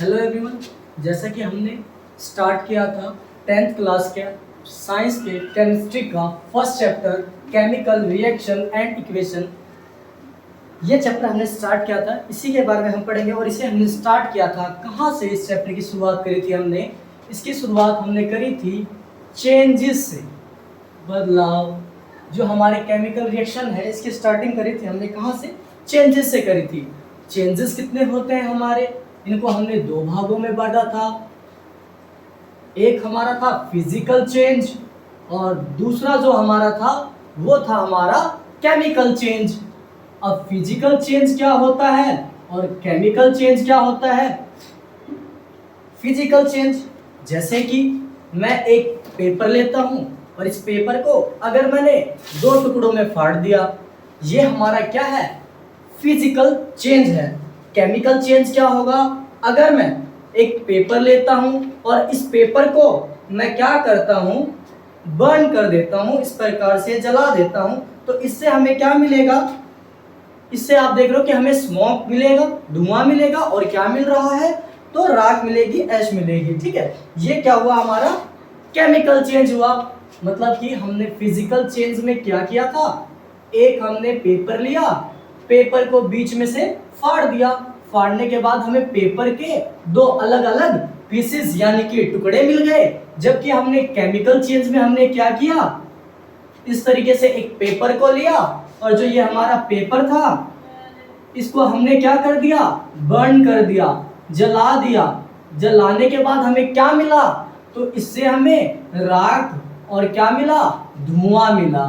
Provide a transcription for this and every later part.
Hello everyone. जैसा कि हमने स्टार्ट किया था 10th क्लास के साइंस के केमिस्ट्री का first chapter chemical reaction and equation, ये चैप्टर हमने स्टार्ट किया था, इसी के बारे में हम पढ़ेंगे। और इसे हमने स्टार्ट किया था कहाँ से, इस चैप्टर की शुरुआत करी थी हमने, इसकी शुरुआत हमने करी थी चेंजेस से, बदलाव। जो हमारे केमिकल रिएक्शन है इसकी स्टार्टिंग करी थी हमने कहाँ से, चेंजेस से करी थी। चेंजेस कितने होते हैं हमारे, इनको हमने दो भागों में बांटा था। एक हमारा था फिजिकल चेंज और दूसरा जो हमारा था वो था हमारा केमिकल चेंज। अब फिजिकल चेंज क्या होता है और केमिकल चेंज क्या होता है। फिजिकल चेंज जैसे कि मैं एक पेपर लेता हूं और इस पेपर को अगर मैंने दो टुकड़ों में फाड़ दिया, ये हमारा क्या है, फिजिकल चेंज है। केमिकल चेंज क्या होगा, अगर मैं एक पेपर लेता हूं और इस पेपर को मैं क्या करता हूं, बर्न कर देता हूं, इस प्रकार से जला देता हूं, तो इससे हमें क्या मिलेगा, इससे आप देख रहे हो कि हमें स्मोक मिलेगा, धुआं मिलेगा, और क्या मिल रहा है, तो राख मिलेगी, ऐश मिलेगी। ठीक है, ये क्या हुआ, हमारा केमिकल चेंज हुआ। मतलब कि हमने फिजिकल चेंज में क्या किया था, एक हमने पेपर लिया, पेपर को बीच में से फाड़ दिया, फाड़ने के बाद हमें पेपर के दो अलग अलग पीसेस यानी कि टुकड़े मिल गए। जबकि हमने केमिकल चेंज में हमने क्या किया, इस तरीके से एक पेपर को लिया और जो ये हमारा पेपर था इसको हमने क्या कर दिया, बर्न कर दिया, जला दिया। जलाने के बाद हमें क्या मिला, तो इससे हमें राख और क्या मिला, धुआं मिला।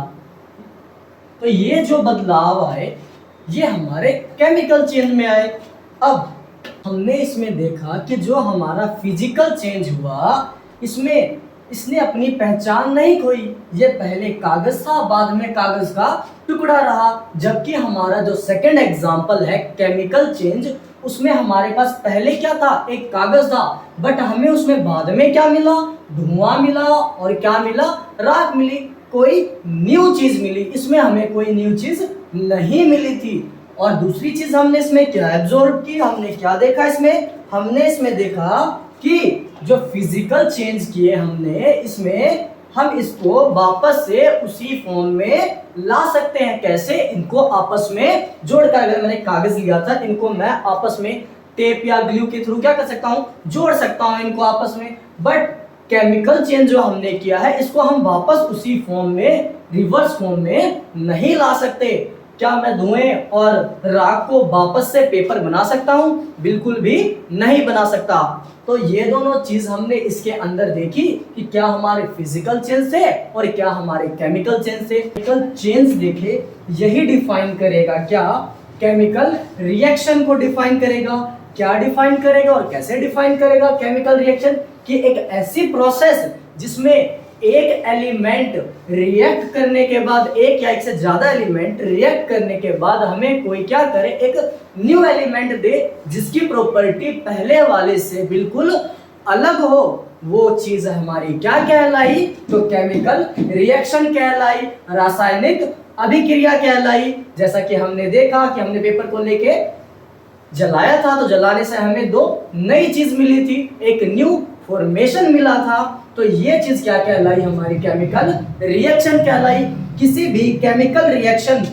तो ये जो बदलाव आए ये हमारे केमिकल चेंज में आए। अब हमने इसमें देखा कि जो हमारा फिजिकल चेंज हुआ इसमें इसने अपनी पहचान नहीं खोई, ये पहले कागज था, बाद में कागज का टुकड़ा रहा। जबकि हमारा जो सेकंड एग्जांपल है केमिकल चेंज, उसमें हमारे पास पहले क्या था, एक कागज था, बट हमें उसमें बाद में क्या मिला, धुआं मिला और क्या मिला, राख मिली, कोई न्यू चीज मिली। इसमें हमें कोई न्यू चीज नहीं मिली थी। और दूसरी चीज हमने इसमें क्या एब्जॉर्ब की, हमने क्या देखा इसमें, हमने इसमें देखा कि जो फिजिकल चेंज किए हमने, इसमें हम इसको वापस से उसी फॉर्म में ला सकते हैं। कैसे, इनको आपस में जोड़कर, अगर मैंने कागज लिया था, इनको मैं आपस में टेप या ग्लू के थ्रू क्या कर सकता हूं, जोड़ सकता हूं इनको आपस में। बट केमिकल चेंज जो हमने किया है इसको हम वापस उसी फॉर्म में, रिवर्स फॉर्म में नहीं ला सकते। क्या मैं धुएं और राख को वापस से पेपर बना सकता हूं, बिल्कुल भी नहीं बना सकता। तो ये दोनों चीज हमने इसके अंदर देखी कि क्या हमारे फिजिकल चेंज से और क्या हमारे केमिकल चेंज से। केमिकल चेंज देखे यही डिफाइन करेगा, क्या केमिकल रिएक्शन को डिफाइन करेगा। क्या डिफाइन करेगा और कैसे डिफाइन करेगा केमिकल रिएक्शन, कि एक ऐसी प्रोसेस जिसमें एक एलिमेंट रिएक्ट करने के बाद, एक या एक से ज्यादा एलिमेंट रिएक्ट करने के बाद हमें कोई क्या करे, एक न्यू एलिमेंट दे जिसकी प्रॉपर्टी पहले वाले से बिल्कुल अलग हो। वो चीज हमारी क्या कहलाई, तो केमिकल रिएक्शन कहलाई, रासायनिक अभिक्रिया कहलाई। जैसा कि हमने देखा कि हमने पेपर को लेके जलाया था, तो जलाने से हमें दो नई चीज मिली थी, एक न्यू फॉर्मेशन मिला था। तो ये चीज क्या कहलाई, हमारी केमिकल रिएक्शन कहलाई। किसी भी केमिकल रिएक्शन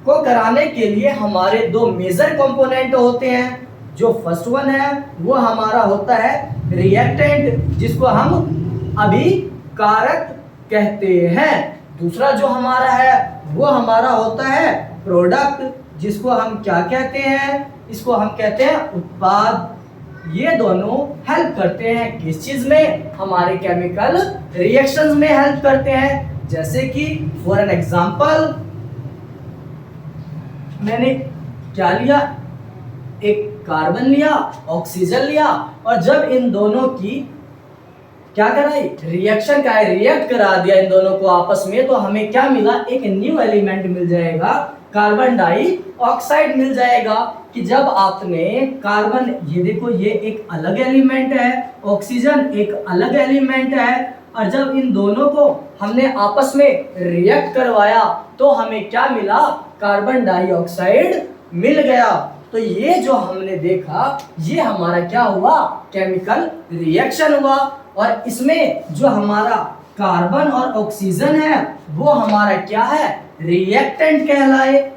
को कराने के लिए हमारे दो मेजर कंपोनेंट होते हैं। जो फर्स्ट वन है वो हमारा होता है रिएक्टेंट, जिसको हम अभिकारक कहते हैं। दूसरा जो हमारा है वो हमारा होता है प्रोडक्ट, जिसको हम क्या कहते हैं, इसको हम कहते हैं उत्पाद। ये दोनों हेल्प करते हैं किस चीज में, हमारे केमिकल रिएक्शंस में हेल्प करते हैं। जैसे कि फॉर एन एग्जांपल मैंने क्या लिया, एक कार्बन लिया, ऑक्सीजन लिया, और जब इन दोनों की क्या कराई, रिएक्शन का रिएक्ट करा दिया इन दोनों को आपस में, तो हमें क्या मिला, एक न्यू एलिमेंट मिल जाएगा, कार्बन डाइऑक्साइड मिल जाएगा। कि जब आपने कार्बन, ये देखो ये एक अलग एलिमेंट है, ऑक्सीजन एक अलग एलिमेंट है, और जब इन दोनों को हमने आपस में रिएक्ट करवाया तो हमें क्या मिला, कार्बन डाइऑक्साइड मिल गया। तो ये जो हमने देखा ये हमारा क्या हुआ, केमिकल रिएक्शन हुआ। और इसमें जो हमारा कार्बन और ऑक्सीजन है वो हमारा क्या है, रिएक्टेंट कहलाए।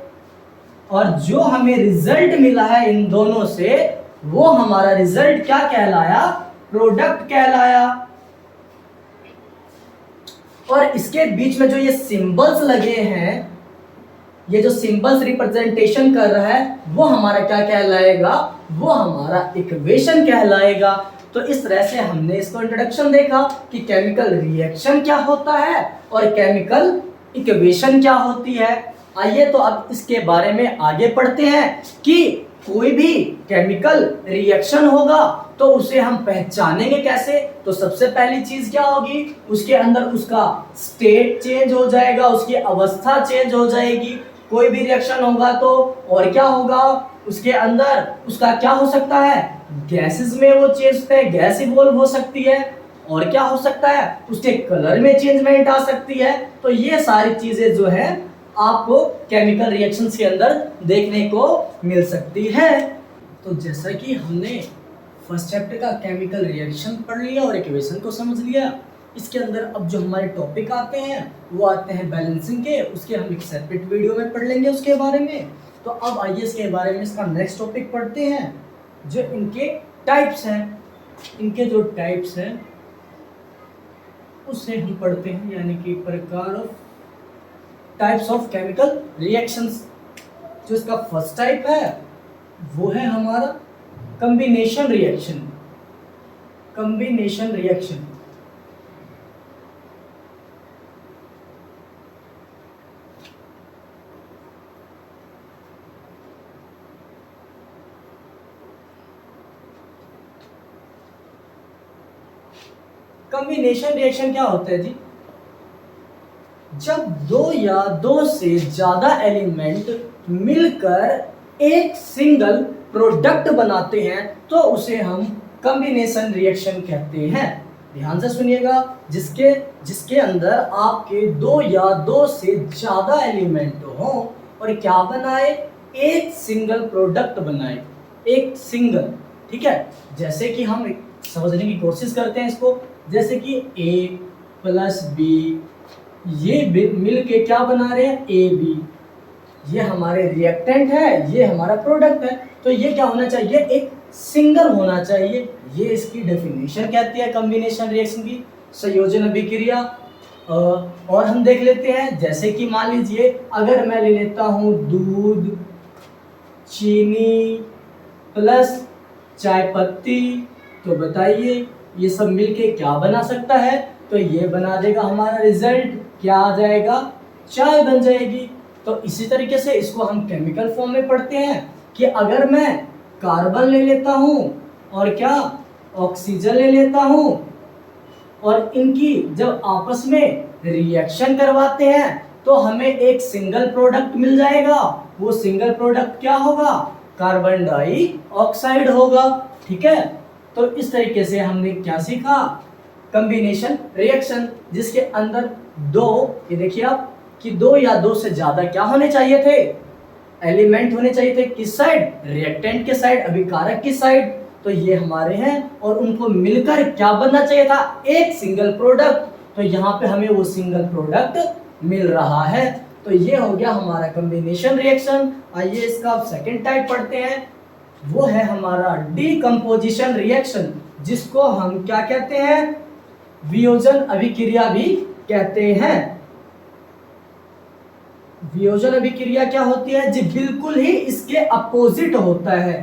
और जो हमें रिजल्ट मिला है इन दोनों से वो हमारा रिजल्ट क्या कहलाया, प्रोडक्ट कहलाया। और इसके बीच में जो ये सिंबल्स लगे हैं, ये जो सिंबल्स रिप्रेजेंटेशन कर रहा है वो हमारा क्या कहलाएगा, वो हमारा इक्वेशन कहलाएगा। तो इस तरह से हमने इसको इंट्रोडक्शन देखा कि केमिकल रिएक्शन क्या होता है और केमिकल इक्वेशन क्या होती है। आइए तो अब इसके बारे में आगे पढ़ते हैं कि कोई भी केमिकल रिएक्शन होगा तो उसे हम पहचानेंगे कैसे। तो सबसे पहली चीज क्या होगी, उसके अंदर उसका स्टेट चेंज हो जाएगा, उसकी अवस्था चेंज हो जाएगी। कोई भी रिएक्शन होगा तो और क्या होगा, उसके अंदर उसका क्या हो सकता है, गैसेस में वो चेंज होते हैं, गैस इवॉल्व हो सकती है। और क्या हो सकता है, उसके कलर में चेंजमेंट आ सकती है। तो ये सारी चीजें जो है आपको केमिकल रिएक्शंस के अंदर देखने को मिल सकती है। तो जैसा कि हमने फर्स्ट चैप्टर का केमिकल रिएक्शन पढ़ लिया और इक्वेशन को समझ लिया, इसके अंदर अब जो हमारे टॉपिक आते हैं वो आते हैं बैलेंसिंग के। उसके हम एक सेपरेट वीडियो में पढ़ लेंगे उसके बारे में। तो अब आइए इसके बारे में इसका नेक्स्ट टॉपिक पढ़ते हैं, जो इनके टाइप्स हैं। इनके जो टाइप्स हैं उससे हम पढ़ते हैं, यानी कि प्रकार of types of chemical reactions. जो इसका फर्स्ट टाइप है वो है हमारा combination reaction. Combination reaction combination reaction क्या होता है जी, जब दो या दो से ज्यादा एलिमेंट मिलकर एक सिंगल प्रोडक्ट बनाते हैं तो उसे हम कॉम्बिनेशन रिएक्शन कहते हैं। ध्यान से सुनिएगा, जिसके अंदर आपके दो या दो से ज्यादा एलिमेंट हो और क्या बनाए, एक सिंगल प्रोडक्ट बनाए, एक सिंगल। ठीक है, जैसे कि हम समझने की कोशिश करते हैं इसको, जैसे कि A प्लस B ये मिल के क्या बना रहे हैं, AB। ये हमारे रिएक्टेंट है, ये हमारा प्रोडक्ट है। तो ये क्या होना चाहिए, एक सिंगल होना चाहिए। ये इसकी डेफिनेशन कहती है कॉम्बिनेशन रिएक्शन की, संयोजन अभिक्रिया। और हम देख लेते हैं, जैसे कि मान लीजिए अगर मैं ले लेता हूँ दूध, चीनी प्लस चाय पत्ती, तो बताइए ये सब मिलके क्या बना सकता है। तो ये बना देगा हमारा रिजल्ट, क्या आ जाएगा, चाय बन जाएगी। तो इसी तरीके से इसको हम केमिकल फॉर्म में पढ़ते हैं कि अगर मैं कार्बन ले लेता हूँ और क्या ऑक्सीजन ले लेता हूँ और इनकी जब आपस में रिएक्शन करवाते हैं तो हमें एक सिंगल प्रोडक्ट मिल जाएगा। वो सिंगल प्रोडक्ट क्या होगा, कार्बन डाइऑक्साइड होगा। ठीक है, तो इस तरीके से हमने क्या सीखा, कॉम्बिनेशन रिएक्शन, जिसके अंदर दो, ये देखिए आप कि दो या दो से ज्यादा क्या होने चाहिए थे, एलिमेंट होने चाहिए थे। किस साइड, रिएक्टेंट के साइड, अभिकारक की साइड। तो ये हमारे हैं और उनको मिलकर क्या बनना चाहिए था, एक सिंगल प्रोडक्ट। तो यहाँ पे हमें वो सिंगल प्रोडक्ट मिल रहा है। तो ये हो गया हमारा कॉम्बिनेशन रिएक्शन। आइए इसका अब सेकेंड टाइप पढ़ते हैं, वो है हमारा डीकम्पोजिशन रिएक्शन, जिसको हम क्या कहते हैं, वियोजन अभिक्रिया भी कहते हैं। वियोजन अभिक्रिया क्या होती है जी, बिल्कुल ही इसके अपोजिट होता है।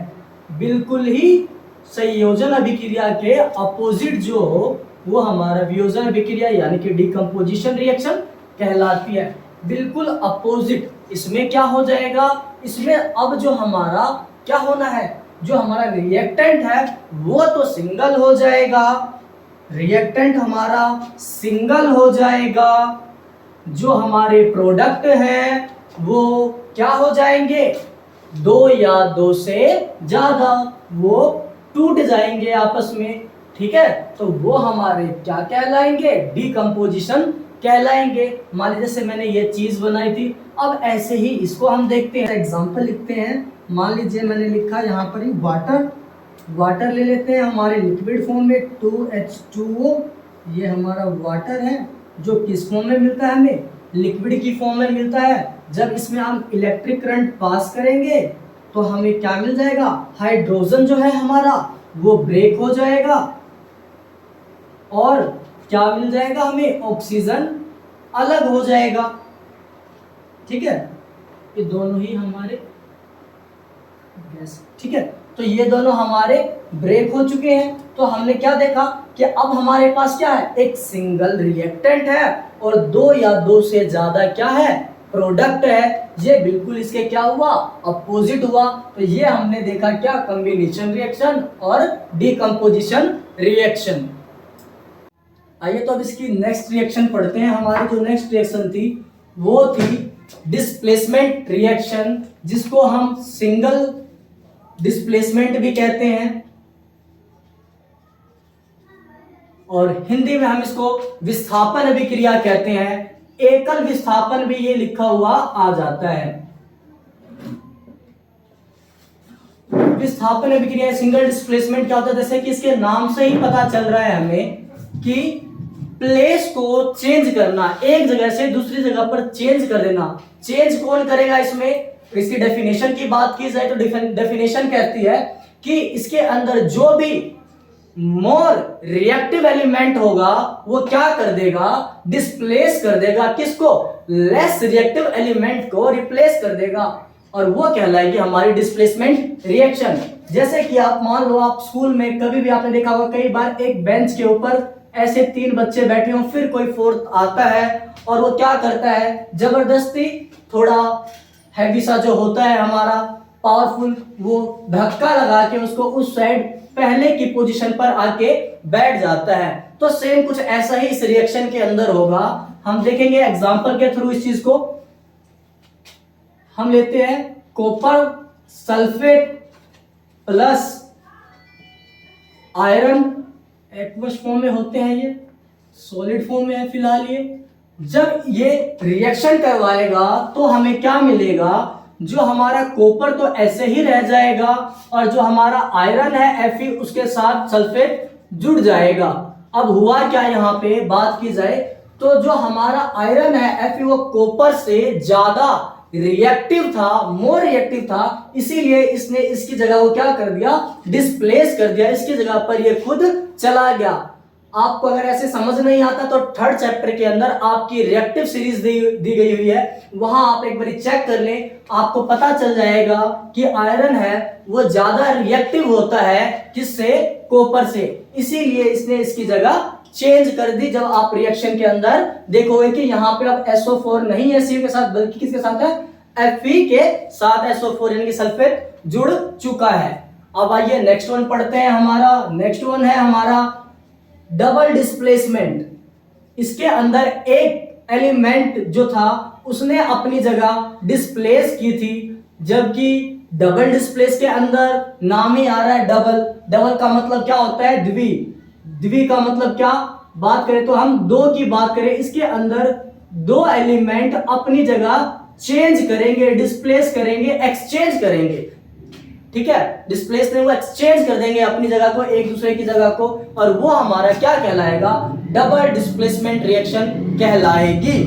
बिल्कुल ही संयोजन अभिक्रिया के अपोजिट जो हो वो हमारा वियोजन अभिक्रिया यानी कि डीकम्पोजिशन रिएक्शन कहलाती है। बिल्कुल अपोजिट, इसमें क्या हो जाएगा, इसमें अब जो हमारा क्या होना है, जो हमारा रिएक्टेंट है वो तो सिंगल हो जाएगा, रिएक्टेंट हमारा सिंगल हो जाएगा। जो हमारे प्रोडक्ट हैं वो क्या हो जाएंगे, दो या दो से ज्यादा, वो टूट जाएंगे आपस में। ठीक है, तो वो हमारे क्या कहलाएंगे, डीकम्पोजिशन कहलाएंगे। मान लीजिए जैसे मैंने ये चीज बनाई थी, अब ऐसे ही इसको हम देखते हैं, एग्जांपल लिखते हैं मान लीजिए मैंने लिखा यहाँ पर ही वाटर, वाटर ले लेते हैं हमारे लिक्विड फॉर्म में 2H2O, ये हमारा वाटर है जो किस फॉर्म में मिलता है हमें, लिक्विड की फॉर्म में मिलता है। जब इसमें हम इलेक्ट्रिक करंट पास करेंगे तो हमें क्या मिल जाएगा, हाइड्रोजन जो है हमारा वो ब्रेक हो जाएगा और क्या मिल जाएगा हमें, ऑक्सीजन अलग हो जाएगा। ठीक है, ये दोनों ही हमारे गैस, ठीक है, तो ये दोनों हमारे ब्रेक हो चुके हैं। तो हमने क्या देखा कि अब हमारे पास क्या है, एक सिंगल रिएक्टेंट है और दो या दो से ज्यादा क्या है, प्रोडक्ट है। ये बिल्कुल इसके क्या हुआ, अपोजिट हुआ। तो ये हमने देखा क्या, कॉम्बिनेशन रिएक्शन और डिकम्पोजिशन रिएक्शन। आइए तो अब इसकी नेक्स्ट रिएक्शन पढ़ते हैं। हमारी जो नेक्स्ट रिएक्शन थी वो थी डिस्प्लेसमेंट रिएक्शन, जिसको हम सिंगल डिस्प्लेसमेंट भी कहते हैं और हिंदी में हम इसको विस्थापन अभिक्रिया कहते हैं। एकल विस्थापन भी ये लिखा हुआ आ जाता है। विस्थापन अभिक्रिया सिंगल डिस्प्लेसमेंट क्या होता है, जैसे कि इसके नाम से ही पता चल रहा है हमें कि प्लेस को चेंज करना, एक जगह से दूसरी जगह पर चेंज कर देना। चेंज कौन करेगा इसमें, इसकी डेफिनेशन की बात की जाए तो डेफिनेशन कहती है कि इसके अंदर जो भी मोर रिएक्टिव एलिमेंट होगा वो क्या कर देगा, डिस्प्लेस कर देगा किसको, लेस रिएक्टिव एलिमेंट को रिप्लेस कर देगा और वो कहलाएगी हमारी डिस्प्लेसमेंट रिएक्शन। जैसे कि आप मान लो, आप स्कूल में कभी भी आपने देखा होगा, कई बार एक बेंच के ऊपर ऐसे 3 बच्चे बैठे हों, फिर कोई फोर्थ आता है और वो क्या करता है, जबरदस्ती थोड़ा हैवी सा जो होता है हमारा पावरफुल, वो धक्का लगा के उसको उस साइड पहले की पोजीशन पर आके बैठ जाता है। तो सेम कुछ ऐसा ही इस रिएक्शन के अंदर होगा। हम देखेंगे एग्जांपल के थ्रू इस चीज को। हम लेते हैं copper sulphate plus iron, aqueous form में होते हैं, ये सॉलिड फॉर्म में है फिलहाल ये। जब ये रिएक्शन करवाएगा तो हमें क्या मिलेगा, जो हमारा कॉपर तो ऐसे ही रह जाएगा और जो हमारा आयरन है Fe उसके साथ सल्फेट जुड़ जाएगा। अब हुआ क्या, यहाँ पे बात की जाए तो जो हमारा आयरन है Fe वो कॉपर से ज्यादा रिएक्टिव था, मोर रिएक्टिव था, इसीलिए इसने इसकी जगह को क्या कर दिया, डिस्प्लेस कर दिया, इसकी जगह पर ये खुद चला गया। आपको अगर ऐसे समझ नहीं आता तो 3rd चैप्टर के अंदर आपकी रिएक्टिव सीरीज दी गई हुई है, वहां आप एक बार चेक कर लें, आपको पता चल जाएगा कि आयरन है वो ज्यादा रिएक्टिव होता है किससे, कॉपर से, इसीलिए इसने इसकी जगह चेंज कर दी। जब आप रिएक्शन के अंदर देखोगे कि यहाँ पे अब SO4 नहीं है CO के साथ, बल्कि किसके साथ है, Fe के साथ SO4 यानी कि सल्फेट जुड़ चुका है। अब आइए नेक्स्ट वन पढ़ते हैं। हमारा नेक्स्ट वन है हमारा डबल डिस्प्लेसमेंट। इसके अंदर एक एलिमेंट जो था उसने अपनी जगह डिस्प्लेस की थी, जबकि डबल डिस्प्लेस के अंदर नाम ही आ रहा है डबल। डबल का मतलब क्या होता है, द्वि। द्वि का मतलब क्या, बात करें तो हम दो की बात करें, इसके अंदर दो एलिमेंट अपनी जगह चेंज करेंगे, डिस्प्लेस करेंगे, एक्सचेंज करेंगे। ठीक है, डिस्प्लेस नहीं, वो एक्सचेंज कर देंगे अपनी जगह को एक दूसरे की जगह को, और वो हमारा क्या कहलाएगा, डबल डिस्प्लेसमेंट रिएक्शन कहलाएगी।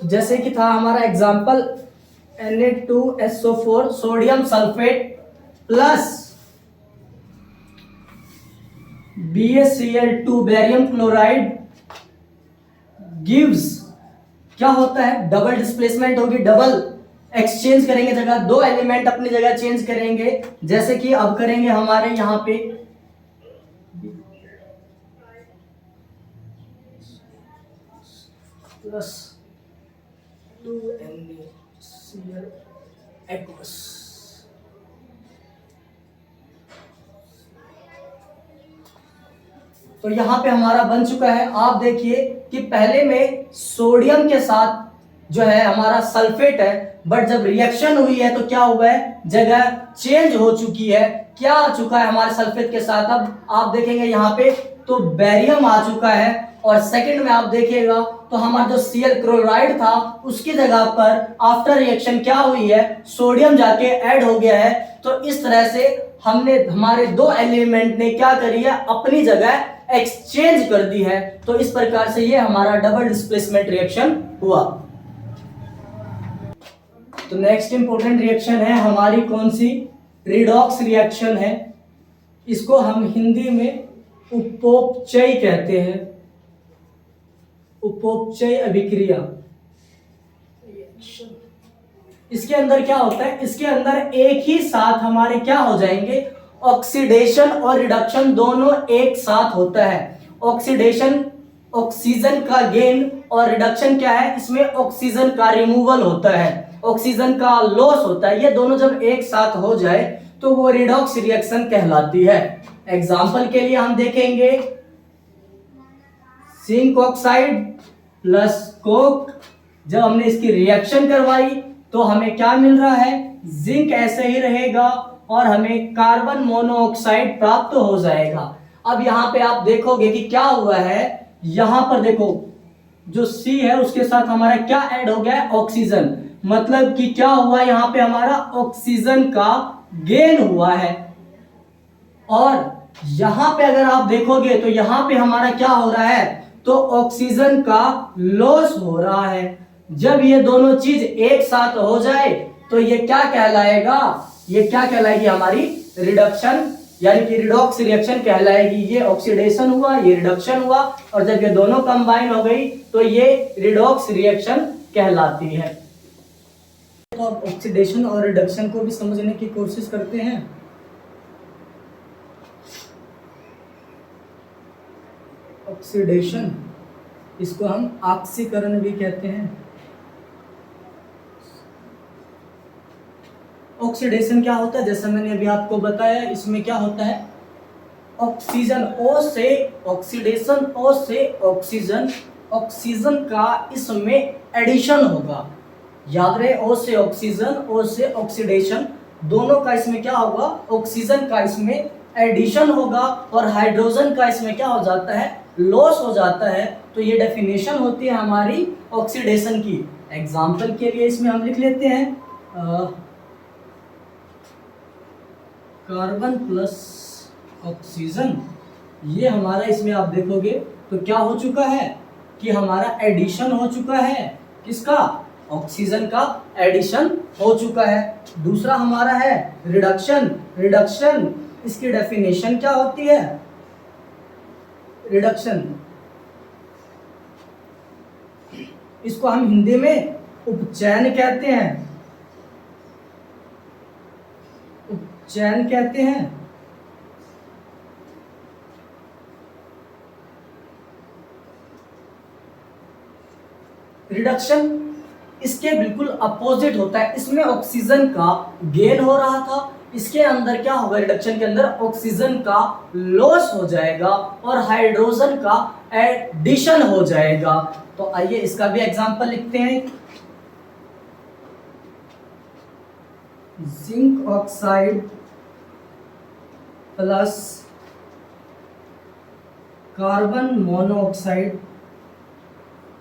तो जैसे कि था हमारा example Na2SO4 sodium sulphate plus BaCl2 barium chloride gives, क्या होता है, डबल डिस्प्लेसमेंट होगी, डबल एक्सचेंज करेंगे जगह, दो एलिमेंट अपनी जगह चेंज करेंगे। जैसे कि अब करेंगे हमारे यहाँ पे प्लस 2NaCl aqueous। तो यहां पे हमारा बन चुका है। आप देखिए कि पहले में सोडियम के साथ जो है हमारा सल्फेट है, बट जब रिएक्शन हुई है तो क्या हुआ है, जगह चेंज हो चुकी है। क्या आ चुका है हमारे सल्फेट के साथ, अब आप देखेंगे यहाँ पे तो बेरियम आ चुका है, और सेकंड में आप देखिएगा तो हमारा जो Cl क्लोराइड था उसकी जगह पर आफ्टर रिएक्शन क्या हुई है, सोडियम जाके ऐड हो गया है। तो इस तरह से हमने हमारे दो एलिमेंट ने क्या करी है, अपनी जगह एक्सचेंज कर दी है। तो इस प्रकार से ये हमारा डबल डिस्प्लेसमेंट रिएक्शन हुआ। तो नेक्स्ट इंपॉर्टेंट रिएक्शन है हमारी कौन सी, रिडॉक्स रिएक्शन है। इसको हम हिंदी में उपोपचय कहते हैं, उपोपचय अभिक्रिया। इसके अंदर क्या होता है, इसके अंदर एक ही साथ हमारे क्या हो जाएंगे, ऑक्सीडेशन और रिडक्शन दोनों एक साथ होता है। ऑक्सीडेशन ऑक्सीजन का गेन और रिडक्शन क्या है, इसमें ऑक्सीजन का रिमूवल होता है, ऑक्सीजन का लॉस होता है। ये दोनों जब एक साथ हो जाए तो वो रिडॉक्स रिएक्शन कहलाती है। एग्जाम्पल के लिए हम देखेंगे जिंक ऑक्साइड प्लस कोक, जब हमने इसकी रिएक्शन करवाई तो हमें क्या मिल रहा है, जिंक ऐसे ही रहेगा और हमें कार्बन मोनोऑक्साइड प्राप्त हो जाएगा। अब यहाँ पे आप देखोगे कि क्या हुआ है, यहाँ पर देखो जो C है उसके साथ हमारा क्या ऐड हो गया है, ऑक्सीजन। मतलब कि क्या हुआ, यहाँ पे हमारा ऑक्सीजन का गेन हुआ है, और यहाँ पे अगर आप देखोगे तो यहाँ पे हमारा क्या हो रहा है, तो ऑक्सीजन का लॉस हो रहा है। जब ये दोनों चीज एक साथ हो जाए तो ये क्या कहलाएगा, ये क्या कहलाएगी, हमारी रिडक्शन यानी कि रिडॉक्स रिएक्शन कहलाएगी। ये ऑक्सीडेशन हुआ, ये रिडक्शन हुआ, और जब ये दोनों कंबाइन हो गई तो ये रिडॉक्स रिएक्शन कहलाती है। तो अब ऑक्सीडेशन और रिडक्शन को भी समझने की कोशिश करते हैं। ऑक्सीडेशन, इसको हम ऑक्सीकरण भी कहते हैं। ऑक्सीडेशन क्या होता है, जैसा मैंने अभी आपको बताया, इसमें क्या होता है, ऑक्सीजन O से ऑक्सीडेशन, O से ऑक्सीजन, ऑक्सीजन का इसमें एडिशन होगा। याद रहे, O से ऑक्सीजन, O से ऑक्सीडेशन, दोनों का इसमें क्या होगा, ऑक्सीजन का इसमें एडिशन होगा, और हाइड्रोजन का इसमें क्या हो जाता है, लॉस हो जाता है। तो ये डेफिनेशन होती है हमारी ऑक्सीडेशन की। एग्जाम्पल के लिए इसमें हम लिख लेते हैं कार्बन प्लस ऑक्सीजन। ये हमारा इसमें आप देखोगे तो क्या हो चुका है कि हमारा एडिशन हो चुका है, किसका, ऑक्सीजन का एडिशन हो चुका है। दूसरा हमारा है रिडक्शन। रिडक्शन, इसकी डेफिनेशन क्या होती है, रिडक्शन, इसको हम हिंदी में उपचयन कहते हैं, उपचयन कहते हैं। रिडक्शन इसके बिल्कुल अपोजिट होता है, इसमें ऑक्सीजन का गेन हो रहा था, इसके अंदर क्या होगा, रिडक्शन के अंदर ऑक्सीजन का लॉस हो जाएगा और हाइड्रोजन का एडिशन हो जाएगा। तो आइए इसका भी एग्जांपल लिखते हैं। Zinc oxide plus carbon monoxide,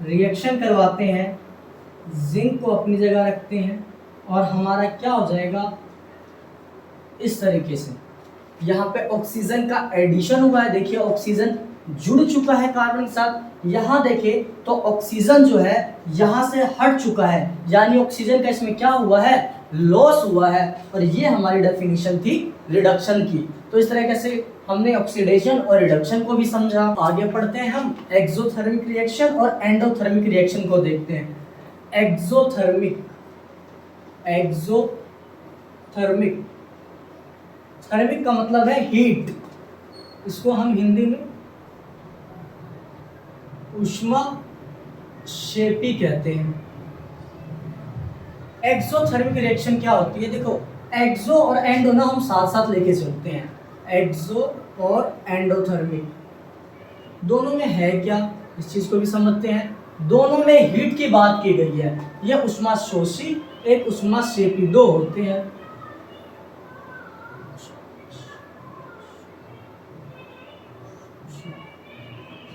reaction करवाते हैं, जिंक को अपनी जगह रखते हैं, और हमारा क्या हो जाएगा, इस तरीके से। यहाँ पे ऑक्सीजन का एडिशन हुआ है, देखिए ऑक्सीजन जुड़ चुका है कार्बन के साथ। यहाँ देखिए तो ऑक्सीजन जो है यहाँ से हट चुका है, यानी ऑक्सीजन का इसमें क्या हुआ है, लॉस हुआ है। और ये हमारी डेफिनेशन थी रिडक्शन की। तो इस तरीके से हमने ऑक्सीडेशन और रिडक्शन को भी समझा। आगे पढ़ते हैं हम एक्सोथर्मिक रिएक्शन और एंडोथर्मिक रिएक्शन को देखते हैं। एक्सोथर्मिक, एक्सोथर्मिक, थर्मिक का मतलब है हीट, इसको हम हिंदी में ऊष्माक्षेपी कहते हैं। एक्सोथर्मिक रिएक्शन क्या होती है, देखो एक्सो और एंडो ना हम साथ साथ लेके चलते हैं। एक्सो और एंडोथर्मिक दोनों में है क्या, इस चीज को भी समझते हैं। दोनों में हीट की बात की गई है। ये ऊष्माशोषी एक ऊष्माक्षेपी दो होते हैं।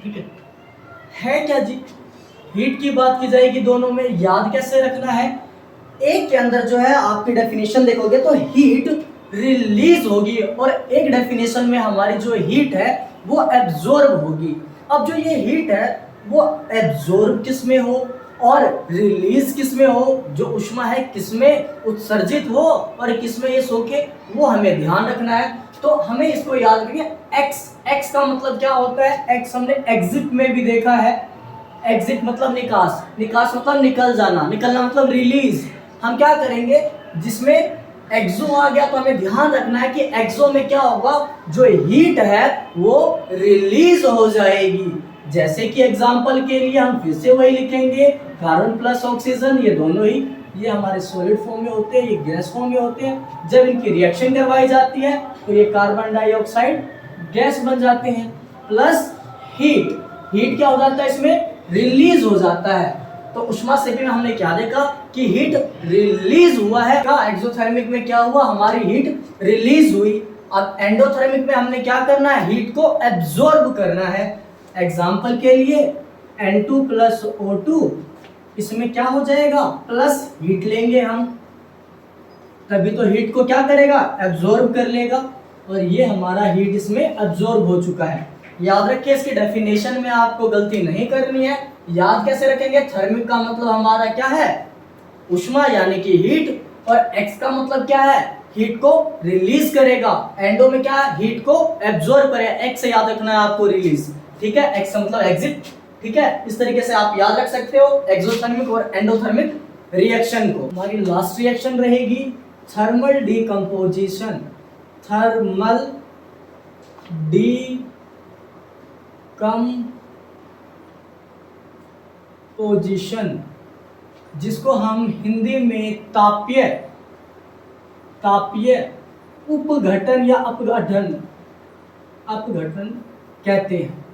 ठीक है क्या जी? हीट की बात की जाएगी दोनों में, याद कैसे रखना है? एक के अंदर जो है आपकी डेफिनेशन देखोगे तो हीट रिलीज होगी और एक डेफिनेशन में हमारी जो हीट है वो एब्जॉर्ब होगी। अब जो ये हीट है वो एब्जॉर्ब किस में हो और रिलीज किस में हो, जो ऊष्मा है किस में उत्सर्जित हो और किस में ये सोखे, वो हमें ध्यान रखना है। तो हमें इसको याद रखिए, एक्स का मतलब क्या होता है? एक्स हमने एग्जिट में भी देखा है। एग्जिट मतलब निकास, निकास मतलब निकल जाना, निकलना मतलब रिलीज। हम क्या करेंगे, जिसमें एक्सो आ गया तो हमें ध्यान रखना है कि एक्सो में क्या होगा, जो हीट है वो रिलीज हो जाएगी। जैसे कि एग्जांपल के लिए हम फिर से वही लिखेंगे, कार्बन प्लस ऑक्सीजन, ये दोनों ही ये हमारे सॉलिड फॉर्म में होते हैं, ये गैस फॉर्म में होते हैं। जब इनकी रिएक्शन करवाई जाती है तो ये कार्बन डाइऑक्साइड गैस बन जाते हैं, प्लस हीट, हीट क्या हो जाता है इसमें, रिलीज हो जाता है। तो ऊष्माक्षेपी में हमने क्या देखा कि हीट रिलीज हुआ है। का एक्सोथर्मिक में क्या हुआ, हमारी हीट रिलीज हुई। अब एंडोथर्मिक में हमने क्या करना है, हीट को एब्जॉर्ब करना है। एग्जाम्पल के लिए N2 प्लस O2, इसमें क्या हो जाएगा, प्लस हीट लेंगे हम, तभी तो हीट को क्या करेगा, एब्जॉर्ब कर लेगा, और ये हमारा हीट इसमें एब्जॉर्ब हो चुका है। याद रखिए, इसकी डेफिनेशन में आपको गलती नहीं करनी है। याद कैसे रखेंगे, थर्मिक का मतलब हमारा क्या है, ऊष्मा यानी कि हीट, और एक्स का मतलब क्या है, हीट को रिलीज करेगा। एंडो में क्या है, हीट को एब्जॉर्ब करेगा। एक्स से याद रखना है आपको, रिलीज, ठीक है, एक्स का मतलब एग्जिट, ठीक है। इस तरीके से आप याद रख सकते हो एक्सोथर्मिक और एंडोथर्मिक रिएक्शन को। हमारी लास्ट रिएक्शन रहेगी थर्मल डीकंपोजिशन। थर्मल डीकंपोजिशन, जिसको हम हिंदी में तापीय उपघटन या अपघटन कहते हैं।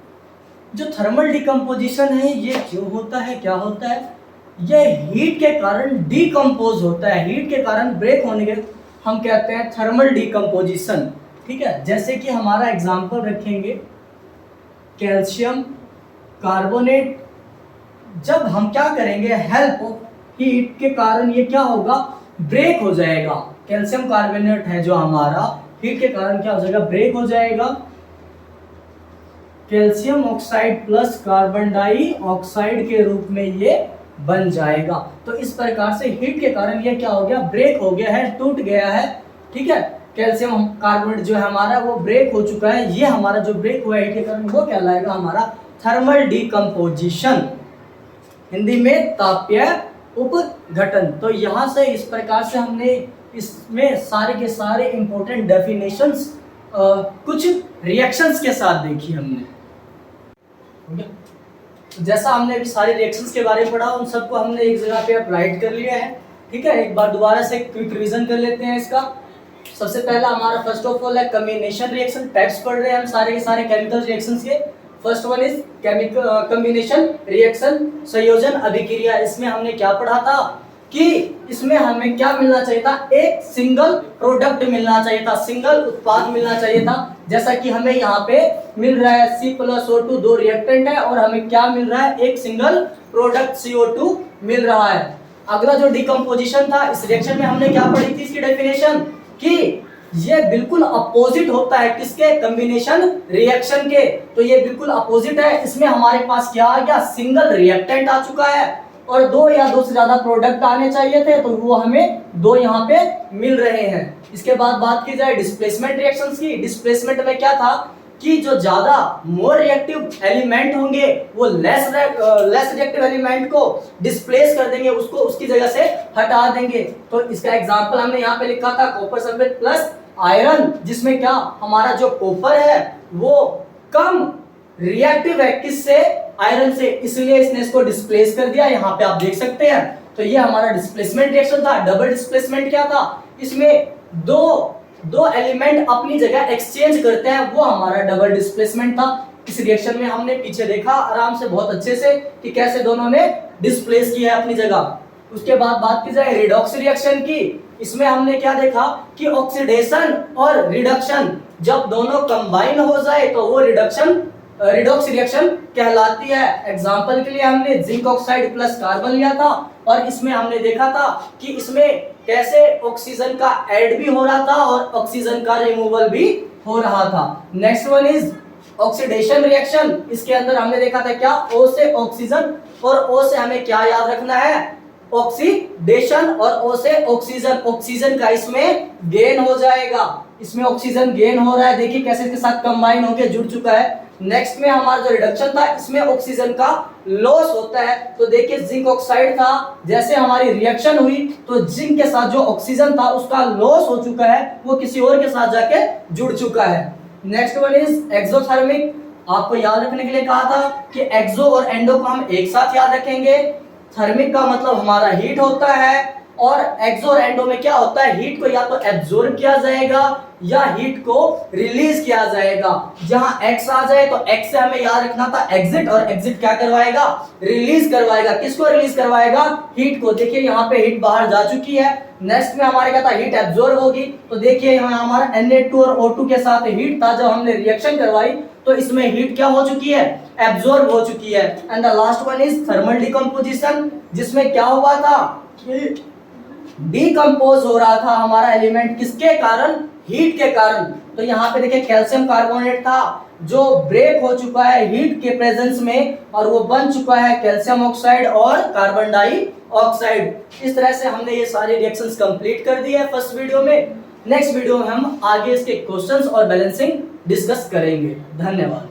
जो थर्मल डिकम्पोजिशन है ये क्यों होता है, क्या होता है, ये हीट के कारण डिकम्पोज होता है, हीट के कारण ब्रेक होने के हम कहते हैं थर्मल डिकम्पोजिशन। ठीक है, जैसे कि हमारा एग्जांपल रखेंगे कैल्शियम कार्बोनेट। जब हम क्या करेंगे, हेल्प ऑफ हीट के कारण ये क्या होगा, ब्रेक हो जाएगा। कैल्शियम कार्बोनेट है जो हमारा, हीट के कारण क्या हो जाएगा, ब्रेक हो जाएगा। Calcium oxide plus carbon dioxide के रूप में ये बन जाएगा। तो इस प्रकार से हीट के कारण ये क्या हो गया, ब्रेक हो गया है, टूट गया है। ठीक है, कैल्शियम कार्बोनेट जो है हमारा वो ब्रेक हो चुका है। ये हमारा जो ब्रेक हुआ है हीट के कारण वो कहलाएगा हमारा थर्मल डिकम्पोजिशन, हिंदी में तापीय उपघटन। तो यहाँ से इस प्रकार से हमने इसमें सारे के सारे इंपॉर्टेंट डेफिनेशंस कुछ रिएक्शंस के साथ देखी हमने। जैसा हमने अभी सारे रिएक्शंस के बारे में पढ़ा, उन सबको हमने एक जगह पे अब राइट कर लिया है। ठीक है, एक बार दोबारा से क्विक रिवीजन कर लेते हैं इसका। सबसे पहला हमारा फर्स्ट ऑफ ऑल है कम्बिनेशन रिएक्शन। टाइप्स पढ़ रहे हैं हम सारे के सारे केमिकल रिएक्शंस के। First one is chemical combination reaction, संयोजन अभिक्रिया। इसमें हमने क्या पढ़ा था कि इसमें हमें क्या मिलना चाहिए था, एक सिंगल प्रोडक्ट मिलना चाहिए था, सिंगल उत्पाद मिलना चाहिए था। जैसा कि हमें यहाँ पे मिल रहा है C+O2 दो रिएक्टेंट है और हमें क्या मिल रहा है, एक सिंगल प्रोडक्ट CO2 मिल रहा है। अगला जो डिकम्पोजिशन था, इस रिएक्शन में हमने क्या पढ़ी थी, इसकी डेफिनेशन कि ये बिल्कुल अपोजिट होता है किसके, कम्बिनेशन रिएक्शन के। तो ये बिल्कुल अपोजिट है। इसमें हमारे पास क्या आ गया, सिंगल रिएक्टेंट आ चुका है और दो या दो से ज्यादा प्रोडक्ट आने चाहिए थे, तो वो हमें दो यहाँ पे मिल रहे हैं। इसके बाद बात की जाए डिस्प्लेसमेंट रिएक्शंस की। डिस्प्लेसमेंट में क्या था कि जो ज्यादा मोर रिएक्टिव एलिमेंट होंगे वो लेस रिएक्टिव एलिमेंट को डिस्प्लेस कर देंगे, उसको उसकी जगह से हटा देंगे। तो इसका एग्जांपल हमने यहाँ पे लिखा था कॉपर सल्फेट प्लस आयरन, जिसमें क्या हमारा जो कॉपर है वो कम रिएक्टिव है किससे, आयरन से, इसलिए इसने इसको डिस्प्लेस कर दिया। यहाँ पे आप देख सकते हैं। तो ये हमारा डिस्प्लेसमेंट रिएक्शन था। डबल डिस्प्लेसमेंट क्या था, इसमें दो एलिमेंट अपनी जगह एक्सचेंज करते हैं, वो हमारा डबल डिस्प्लेसमेंट था। इस रिएक्शन में हमने पीछे देखा आराम से बहुत अच्छे से कि कैसे दोनों ने डिस्प्लेस किया है अपनी जगह। उसके बाद बात की जाए रिडॉक्स रिएक्शन की, इसमें हमने क्या देखा कि ऑक्सीडेशन और रिडक्शन जब दोनों कंबाइन हो जाए तो वो रिडॉक्स रिएक्शन कहलाती है। एग्जांपल के लिए हमने जिंक ऑक्साइड प्लस कार्बन लिया था और इसमें हमने देखा था कि इसमें कैसे ऑक्सीजन का ऐड भी हो रहा था और ऑक्सीजन का रिमूवल भी हो रहा था। Next one is oxidation reaction. इसके अंदर हमने देखा था क्या, O से ऑक्सीजन और O से हमें क्या याद रखना है, ऑक्सीडेशन, और O से ऑक्सीजन, ऑक्सीजन का इसमें गेन हो जाएगा। इसमें ऑक्सीजन गेन हो रहा है, देखिए कैसे इसके साथ कंबाइन होकर जुड़ चुका है। नेक्स्ट में हमारा जो रिडक्शन था इसमें ऑक्सीजन का लॉस होता है। तो देखिए जिंक ऑक्साइड था, जैसे हमारी रिएक्शन हुई तो जिंक के साथ जो ऑक्सीजन था उसका लॉस हो चुका है, वो किसी और के साथ जाके जुड़ चुका है। Next one is exothermic. आपको याद रखने के लिए कहा था कि एक्सो और एंडो को हम एक साथ याद रखेंगे। थर्मिक का मतलब हमारा हीट होता है और एक्सो और एंडो में क्या होता है, हीट को या तो एब्जॉर्ब किया जाएगा या हीट को रिलीज किया जाएगा। जहां एक्स आ जाए तो एक्स से हमें याद रखना था एग्जिट, और एग्जिट क्या करवाएगा, रिलीज करवाएगा। किसको रिलीज करवाएगा, हीट को। देखिए यहाँ पे हीट बाहर जा चुकी है। नेक्स्ट में हमारे क्या था, हीट एब्जॉर्ब होगी। तो देखिए यहाँ हमारा Na2 और O2 के साथ हीट था, जब हमने रिएक्शन करवाई तो इसमें हीट क्या हो चुकी है, एब्जॉर्ब हो चुकी है। And the last one is thermal decomposition, जिसमें क्या हुआ था कि डिकम्पोज हो रहा था हमारा एलिमेंट, किसके कारण, हीट के कारण। तो यहाँ पे देखिए कैल्शियम कार्बोनेट था जो ब्रेक हो चुका है हीट के प्रेजेंस में, और वो बन चुका है कैल्शियम ऑक्साइड और कार्बन डाइऑक्साइड। इस तरह से हमने ये सारे रिएक्शंस कंप्लीट कर दिए हैं फर्स्ट वीडियो में। नेक्स्ट वीडियो में हम आगे इसके क्वेश्चंस और बैलेंसिंग डिस्कस करेंगे। धन्यवाद।